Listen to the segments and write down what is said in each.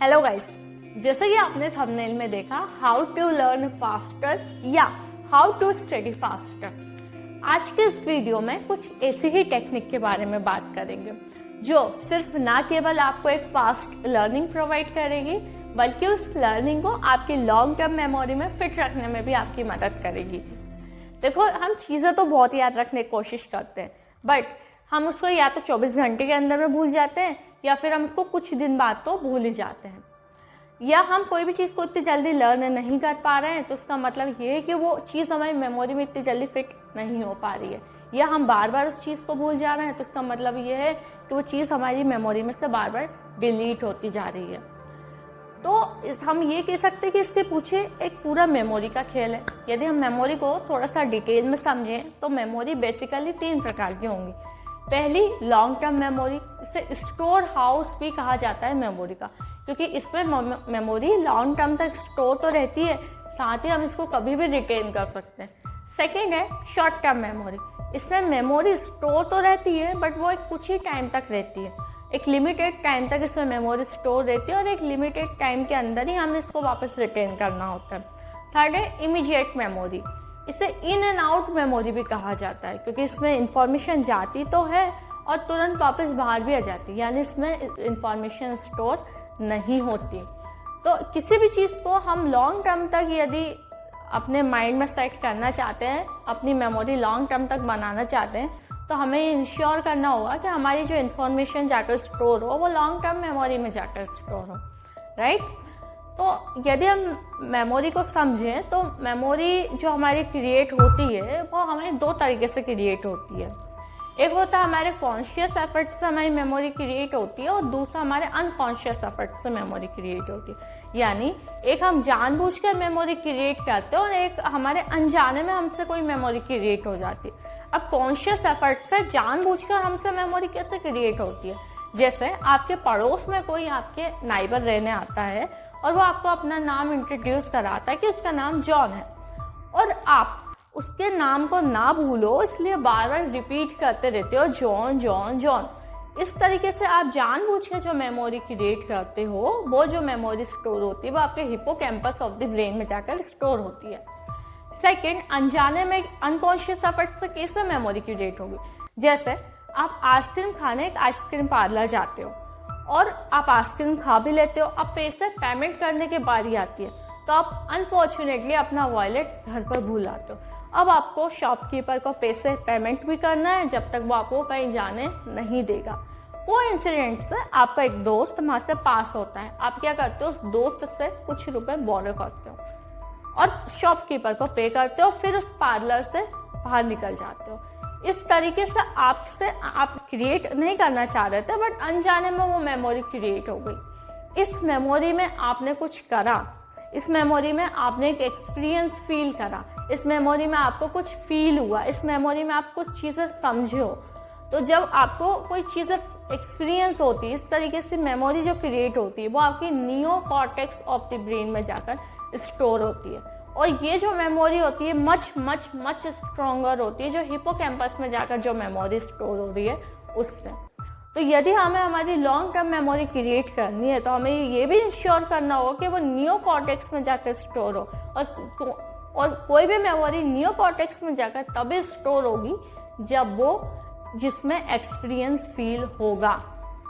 Hello guys, जैसे कि आपने थंबनेल में देखा हाउ टू लर्न फास्टर या हाउ टू स्टडी फास्टर। आज के इस वीडियो में कुछ ऐसी ही टेक्निक के बारे में बात करेंगे जो सिर्फ ना केवल आपको एक फास्ट लर्निंग प्रोवाइड करेगी बल्कि उस लर्निंग को आपकी लॉन्ग टर्म मेमोरी में फिट रखने में भी आपकी मदद करेगी। देखो, हम चीज़ें तो बहुत याद रखने की कोशिश करते हैं बट हम उसको या तो 24 घंटे के अंदर में भूल जाते हैं या फिर हम उसको कुछ दिन बाद तो भूल ही जाते हैं, या हम कोई भी चीज़ को इतनी जल्दी लर्न नहीं कर पा रहे हैं तो उसका मतलब ये है कि वो चीज़ हमारी मेमोरी में इतनी जल्दी फिट नहीं हो पा रही है, या हम बार बार उस चीज़ को भूल जा रहे हैं तो उसका मतलब ये है कि वो चीज़ हमारी मेमोरी में से बार बार डिलीट होती जा रही है। तो हम ये कह सकते हैं कि इसके पीछे एक पूरा मेमोरी का खेल है। यदि हम मेमोरी को थोड़ा सा डिटेल में समझें तो मेमोरी बेसिकली 3 प्रकार की होंगी। पहली लॉन्ग टर्म मेमोरी, इसे स्टोर हाउस भी कहा जाता है मेमोरी का, क्योंकि इसमें मेमोरी लॉन्ग टर्म तक स्टोर तो रहती है, साथ ही हम इसको कभी भी रिटेन कर सकते हैं। सेकेंड है शॉर्ट टर्म मेमोरी। इसमें मेमोरी स्टोर तो रहती है बट वो एक कुछ ही टाइम तक रहती है, एक लिमिटेड टाइम तक इसमें मेमोरी स्टोर रहती है और एक लिमिटेड टाइम के अंदर ही हमें इसको वापस रिटेन करना होता है। थर्ड है इमीडिएट मेमोरी। इसे इन एंड आउट मेमोरी भी कहा जाता है, क्योंकि इसमें इंफॉर्मेशन जाती तो है और तुरंत वापस बाहर भी आ जाती है, यानी इसमें इंफॉर्मेशन स्टोर नहीं होती। तो किसी भी चीज़ को हम लॉन्ग टर्म तक यदि अपने माइंड में सेट करना चाहते हैं, अपनी मेमोरी लॉन्ग टर्म तक बनाना चाहते हैं, तो हमें ये इंश्योर करना होगा कि हमारी जो इन्फॉर्मेशन जाकर स्टोर हो वो लॉन्ग टर्म मेमोरी में जाकर स्टोर हो, राइट। तो यदि हम मेमोरी को समझें तो मेमोरी जो हमारी क्रिएट होती है वो हमें 2 तरीके से क्रिएट होती है। एक होता है हमारे कॉन्शियस एफर्ट से हमारी मेमोरी क्रिएट होती है और दूसरा हमारे अनकॉन्शियस एफर्ट से मेमोरी क्रिएट होती है। यानी एक हम जानबूझकर मेमोरी क्रिएट करते हैं और एक हमारे अनजाने में हमसे कोई मेमोरी क्रिएट हो जाती है। अब कॉन्शियस एफर्ट से जानबूझकर हमसे मेमोरी कैसे क्रिएट होती है? जैसे आपके पड़ोस में कोई आपके नाइबर रहने आता है और वो आपको अपना नाम इंट्रोड्यूस कराता है कि उसका नाम जॉन है, और आप उसके नाम को ना भूलो इसलिए बार बार रिपीट करते रहते हो जॉन जॉन जॉन। इस तरीके से आप जानबूझ के जो मेमोरी क्रिएट करते हो, वो जो मेमोरी स्टोर होती है वो आपके हिप्पोकैम्पस ऑफ द ब्रेन में जाकर स्टोर होती है। सेकेंड, अनजाने में अनकॉन्शियस एफर्ट से कैसे मेमोरी क्रिएट होगी? जैसे आप आइसक्रीम खाने एक आइसक्रीम पार्लर जाते हो और आप आइसक्रीम खा भी लेते हो, अब पैसे पेमेंट करने की बारी आती है तो आप अनफॉर्चुनेटली अपना वॉलेट घर पर भूल आते हो। अब आपको शॉपकीपर को पैसे पेमेंट भी करना है जब तक वो आपको कहीं जाने नहीं देगा। वो इंसिडेंट से आपका एक दोस्त वहाँ से पास होता है, आप क्या करते हो, उस दोस्त से कुछ रुपए बोरो करते हो और शॉपकीपर को पे करते हो, फिर उस पार्लर से बाहर निकल जाते हो। इस तरीके से आपसे आप क्रिएट नहीं करना चाह रहे थे बट अनजाने में वो मेमोरी क्रिएट हो गई। इस मेमोरी में आपने कुछ करा, इस मेमोरी में आपने एक एक्सपीरियंस फील करा, इस मेमोरी में आपको कुछ फील हुआ, इस मेमोरी में आप कुछ चीज़ें समझे हो। तो जब आपको कोई चीज़ें एक्सपीरियंस होती है, इस तरीके से मेमोरी जो क्रिएट होती है वो आपकी neo cortex of the brain में जाकर स्टोर होती है, और ये जो मेमोरी होती है मच मच मच स्ट्रॉन्गर होती है जो हिप्पोकैम्पस में जाकर जो मेमोरी स्टोर हो रही है उससे। तो यदि हमें हमारी लॉन्ग टर्म मेमोरी क्रिएट करनी है तो हमें ये भी इंश्योर करना होगा कि वो नियो कॉर्टेक्स में जाकर स्टोर हो, और कोई भी मेमोरी नियो कॉर्टेक्स में जाकर तभी स्टोर होगी जब वो जिसमें एक्सपीरियंस फील होगा,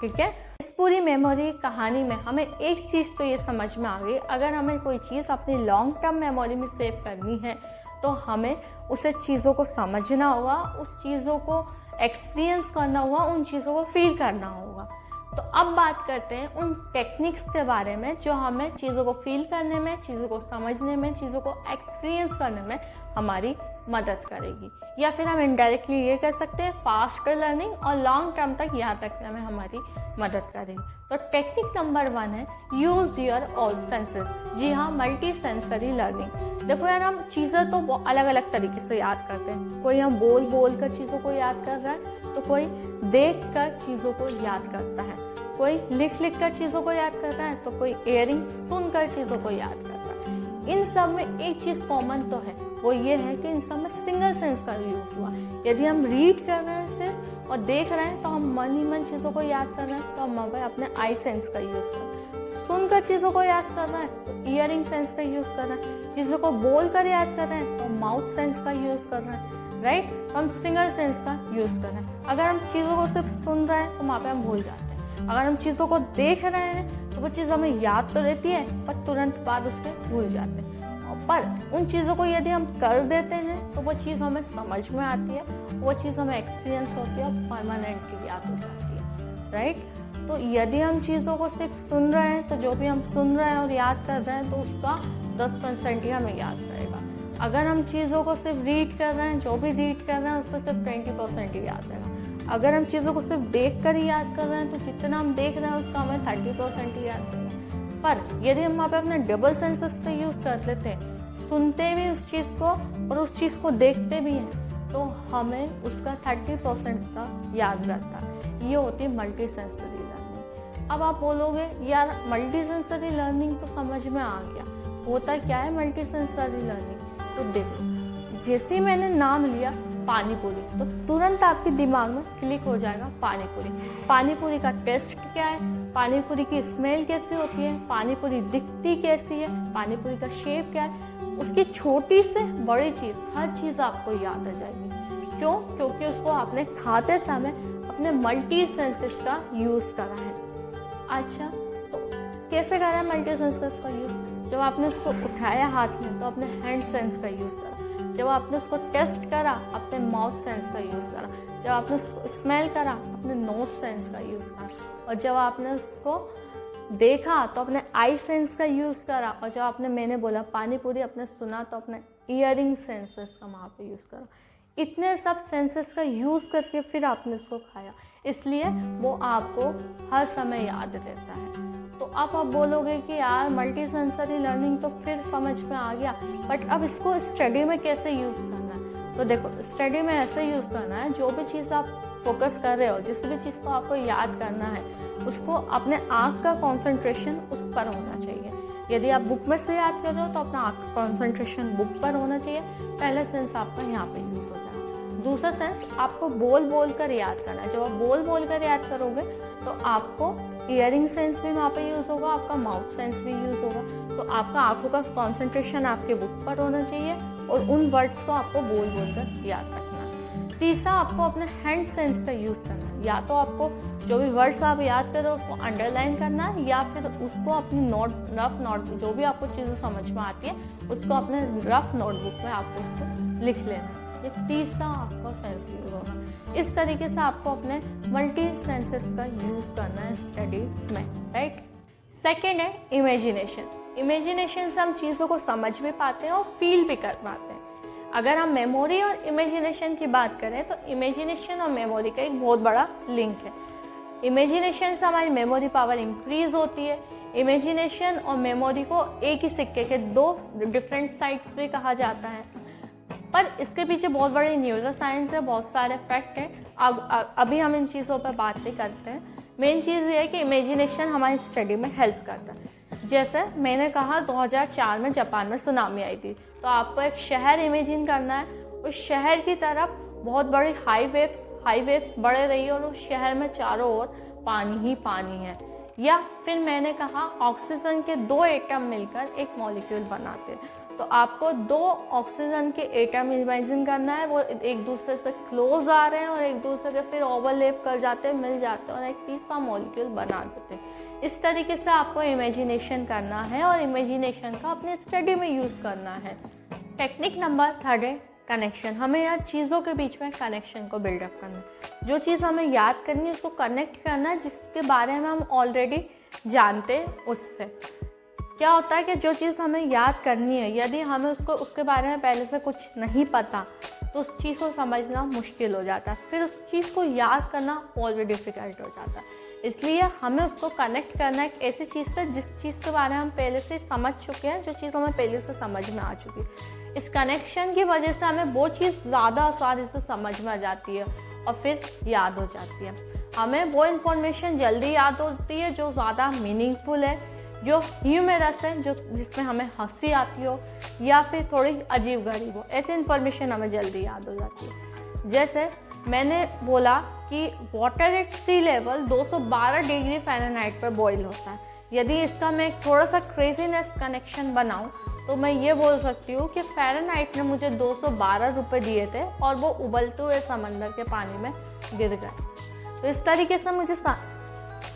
ठीक है। इस पूरी मेमोरी कहानी में हमें एक चीज़ तो ये समझ में आ गई, अगर हमें कोई चीज़ अपनी लॉन्ग टर्म मेमोरी में सेव करनी है तो हमें उसे चीज़ों को समझना होगा, उस चीज़ों को एक्सपीरियंस करना होगा, उन चीज़ों को फील करना होगा। तो अब बात करते हैं उन टेक्निक्स के बारे में जो हमें चीज़ों को फील करने में, चीज़ों को समझने में, चीज़ों को एक्सपीरियंस करने में हमारी मदद करेगी, या फिर हम इनडायरेक्टली ये कह सकते हैं फास्टर लर्निंग और लॉन्ग टर्म तक याद रखने में हमारी मदद करेगी। तो टेक्निक नंबर 1 है यूज योर ऑल सेंसेस। जी हाँ, मल्टी सेंसरी लर्निंग। देखो यार, हम चीज़ें तो अलग अलग तरीके से याद करते हैं। कोई हम बोल बोल कर चीज़ों को याद कर रहा है तो कोई देख कर चीज़ों को याद करता है, कोई लिख लिख कर चीज़ों को याद करता है तो कोई इयरिंग सुन कर चीज़ों को याद करता है। इन सब में एक चीज़ कॉमन तो है, वो ये है कि इन सब में सिंगल सेंस का यूज हुआ। यदि हम रीड कर रहे हैं सिर्फ और देख रहे हैं तो हम मन ही मन चीज़ों को याद कर रहे हैं, तो हम अपने आई सेंस का यूज कर रहे हैं। सुन सुनकर चीज़ों को याद करना है तो ईयरिंग सेंस का यूज़ करना है, चीज़ों को बोल कर याद कर रहे हैं तो माउथ सेंस का यूज़ करना है, राइट। हम फिंगर सेंस का यूज़ करना है। अगर हम चीज़ों को सिर्फ सुन रहे हैं तो वहाँ पे हम भूल जाते हैं। अगर हम चीज़ों को देख रहे हैं तो वो चीज़ हमें याद तो रहती है पर तुरंत बाद उसके भूल जाते हैं। पर उन चीज़ों को यदि हम कर देते हैं तो वो चीज़ हमें समझ में आती है, वो चीज़ हमें एक्सपीरियंस होती है और परमानेंटली याद हो जाती है, राइट। तो यदि हम चीज़ों को सिर्फ सुन रहे हैं तो जो भी हम सुन रहे हैं और याद कर रहे हैं तो उसका 10% ही हमें याद रहेगा। अगर हम चीज़ों को सिर्फ रीड कर रहे हैं, जो भी रीड कर रहे हैं उसका सिर्फ 20% ही याद रहेगा। अगर हम चीज़ों को सिर्फ देख कर ही याद कर रहे हैं तो जितना हम देख रहे हैं उसका हमें 30% ही याद रहेगा। पर यदि हम वहाँ पे अपने डबल सेंसेस का यूज़ कर लेते हैं, सुनते भी उस चीज़ को और उस चीज़ को देखते भी हैं तो हमें उसका 30% का याद रहता है। ये होती है मल्टी सेंसरी लर्निंग। अब आप बोलोगे यार मल्टी सेंसरी लर्निंग तो समझ में आ गया, होता क्या है मल्टी सेंसरी लर्निंग? तो देखो, जैसे ही मैंने नाम लिया पानी पूरी तो तुरंत आपके दिमाग में क्लिक हो जाएगा पानी पूरी। पानी पूरी का टेस्ट क्या है, पानी पूरी की स्मेल कैसी होती है, पानी पूरी दिखती कैसी है, पानी पूरी का शेप क्या है, उसकी छोटी से बड़ी चीज़ हर चीज़ आपको याद आ जाएगी। क्यों? क्योंकि उसको आपने खाते समय अपने मल्टी सेंसेस का यूज़ करा है। अच्छा, तो कैसे करा है मल्टी सेंसेस का यूज़? जब आपने उसको उठाया हाथ में तो अपने हैंड सेंस का यूज़ करा, जब आपने उसको टेस्ट करा अपने माउथ सेंस का यूज़ करा, जब आपने उसको स्मेल करा अपने नोज सेंस का यूज़ करा, और जब आपने उसको देखा तो अपने आई सेंस का यूज़ करा, और जब आपने मैंने बोला पानी पूरी अपने सुना तो अपने ईयरिंग सेंसेस का वहाँ पे यूज़ करा। इतने सब सेंसेस का यूज़ करके फिर आपने उसको खाया, इसलिए वो आपको हर समय याद रहता है। तो अब आप बोलोगे कि यार मल्टी सेंसरी लर्निंग तो फिर समझ में आ गया, बट अब इसको स्टडी में कैसे यूज़ करना है? तो देखो, स्टडी में ऐसे यूज़ करना है, जो भी चीज़ आप फोकस कर रहे हो, जिस भी चीज़ को आपको याद करना है उसको अपने आँख का कंसंट्रेशन उस पर होना चाहिए। यदि आप बुक में से याद कर रहे हो तो अपना आँख का कंसंट्रेशन बुक पर होना चाहिए। पहला सेंस आपका यहाँ पे यूज़ हो जाएगा। दूसरा सेंस आपको बोल बोल कर याद करना है। जब आप बोल बोल कर याद करोगे तो आपको ईयरिंग सेंस भी वहाँ पे यूज़ होगा, आपका माउथ सेंस भी यूज़ होगा। तो आपका आँखों का कंसंट्रेशन आपके बुक पर होना चाहिए और उन वर्ड्स को आपको बोल बोल कर याद रखना है। तीसरा, आपको अपने हैंड सेंस का यूज़ करना है। या तो आपको जो भी वर्ड्स आप याद कर रहे हो उसको अंडरलाइन करना है, या फिर उसको अपनी रफ नोट, जो भी आपको चीज़ें समझ में आती है उसको अपने रफ नोटबुक में आपको उसको लिख लेना है। ये तीसरा आपका सेंस यूज होगा। इस तरीके से आपको अपने मल्टी सेंसेस का यूज़ करना है स्टडी में, राइट। सेकेंड है इमेजिनेशन। इमेजिनेशन से हम चीज़ों को समझ भी पाते हैं और फील भी कर पाते हैं। अगर हम मेमोरी और इमेजिनेशन की बात करें तो इमेजिनेशन और मेमोरी का एक बहुत बड़ा लिंक है। इमेजिनेशन से हमारी मेमोरी पावर इंक्रीज होती है। इमेजिनेशन और मेमोरी को एक ही सिक्के के दो डिफरेंट साइड्स भी कहा जाता है, पर इसके पीछे बहुत बड़ी न्यूरो साइंस है, बहुत सारे फैक्ट हैं। अब अभी हम इन चीज़ों पर बात नहीं करते हैं। मेन चीज़ ये है कि इमेजिनेशन हमारी स्टडी में हेल्प करता है। जैसे मैंने कहा 2004 में जापान में सुनामी आई थी, तो आपको एक शहर इमेजिन करना है। उस शहर की तरफ बहुत बड़ी हाई वेव्स बढ़ रही है और उस शहर में चारों ओर पानी ही पानी है। या फिर मैंने कहा ऑक्सीजन के दो एटम मिलकर एक मॉलिक्यूल बनाते हैं, तो आपको दो ऑक्सीजन के एटम इमेजिन करना है, वो एक दूसरे से क्लोज आ रहे हैं और एक दूसरे के फिर ओवरलैप कर जाते हैं, मिल जाते हैं और एक तीसरा मॉलिक्यूल बना देते हैं। इस तरीके से आपको इमेजिनेशन करना है और इमेजिनेशन का अपने स्टडी में यूज़ करना है। टेक्निक नंबर 3 है कनेक्शन। हमें यार चीज़ों के बीच में कनेक्शन को बिल्डअप करना है। जो चीज़ हमें याद करनी है उसको कनेक्ट करना है जिसके बारे में हम ऑलरेडी जानते हैं उससे। क्या होता है कि जो चीज़ हमें याद करनी है, यदि हमें उसके बारे में पहले से कुछ नहीं पता तो उस चीज़ को समझना मुश्किल हो जाता है, फिर उस चीज़ को याद करना और भी डिफ़िकल्ट हो जाता है। इसलिए हमें उसको कनेक्ट करना है एक ऐसी चीज़ से जिस चीज़ के बारे में हम पहले से समझ चुके हैं, जो चीज़ हमें पहले से समझ में आ चुकी है। इस कनेक्शन की वजह से हमें वो चीज़ ज़्यादा आसानी से समझ में आ जाती है और फिर याद हो जाती है। हमें वो इन्फॉर्मेशन जल्दी याद होती है जो ज़्यादा मीनिंगफुल है, जो ह्यूमरस है, जो जिसमें हमें हंसी आती हो या फिर थोड़ी अजीब गरीब हो। ऐसी इन्फॉर्मेशन हमें जल्दी याद हो जाती है। जैसे मैंने बोला कि water at sea level 212 degree Fahrenheit पर बॉईल होता है। यदि इसका मैं थोड़ा सा क्रेजीनेस कनेक्शन बनाऊं तो मैं ये बोल सकती हूँ कि फ़ारेनहाइट ने मुझे 212 रुपये दिए थे और वो उबलते हुए समंदर के पानी में गिर गए। तो इस तरीके से मुझे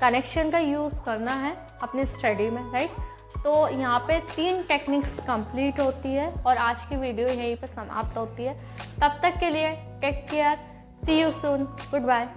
कनेक्शन का यूज़ करना है अपनी स्टडी में, राइट। तो यहाँ पे 3 टेक्निक्स कंप्लीट होती है और आज की वीडियो यहीं पे समाप्त होती है। तब तक के लिए take care, see you soon, good bye.